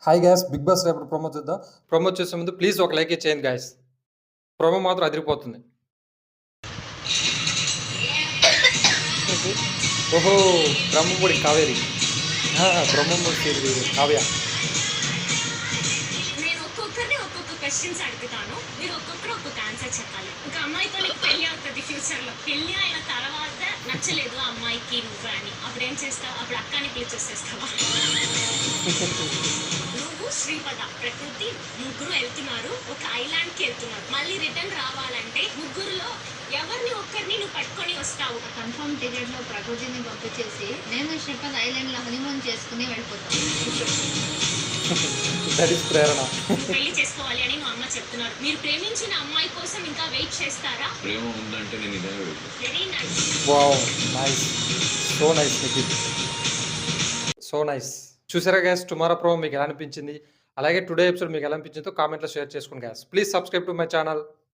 Hi gas, big boss రేపటి promo చూద్దాం. Promo చూసే ముందు ప్లీజ్ ఒక లైక్ ఇచ్చేయండి గాయస్. ప్రోమో మాత్రం అదిరిపోతుంది. ఓహో, బ్రహ్మముడి కావేరి, బ్రహ్మముడి కావ్య. నేను ఒక్కొక్కరిని ఒక్కొక్క క్వశ్చన్స్ అడుగుతాను, మీరు ఒక్కొక్కరు ఒక్కొక్క ఆన్సర్ చెప్పాలి. ఒక అమ్మాయితో నీకు పెళ్లి అవుతుంది ఫ్యూచర్లో. పెళ్లి అయిన తర్వాత నచ్చలేదు ఆ అమ్మాయికి నువ్వు అని, అప్పుడు ఏం చేస్తావు? అప్పుడు అక్కని పిలిచేసేస్తావా? నువ్వు శ్రీపద ప్రకృతి ముగ్గురు వెళ్తున్నారు, ఒక ఐలాండ్కి వెళ్తున్నారు. మళ్ళీ రిటర్న్ రావాలంటే ముగ్గురులో ఎవరిని ఒక్కరిని నువ్వు పట్టుకొని వస్తావు? కన్ఫర్మ్ టికెట్ లో ప్రకృతిని పంపించేసి నేను శ్రీపద్ ఐలాండ్ లో హనీమూన్ చేసుకుని వెళ్ళిపోతాను. ప్రేరణ. పెళ్లి చేసుకోవాలి అని నువ్వు అమ్మ చెప్తున్నారు. మీరు ప్రేమించిన అమ్మాయి కోసం ఇంకా వెయిట్ చేస్తారా? ప్రేమ ఉందంటే నేను ఇదే very nice. Wow, nice, so nice Nikhil, so nice. చూసారా గ్యాస్, టుమారో ప్రోమో మీకు ఎలా అనిపించింది? అలాగే టుడే ఎపిసోడ్ మీకు ఎలా అనిపించిందో కామెంట్లో షేర్ చేసుకోండి gas. Please subscribe to my channel.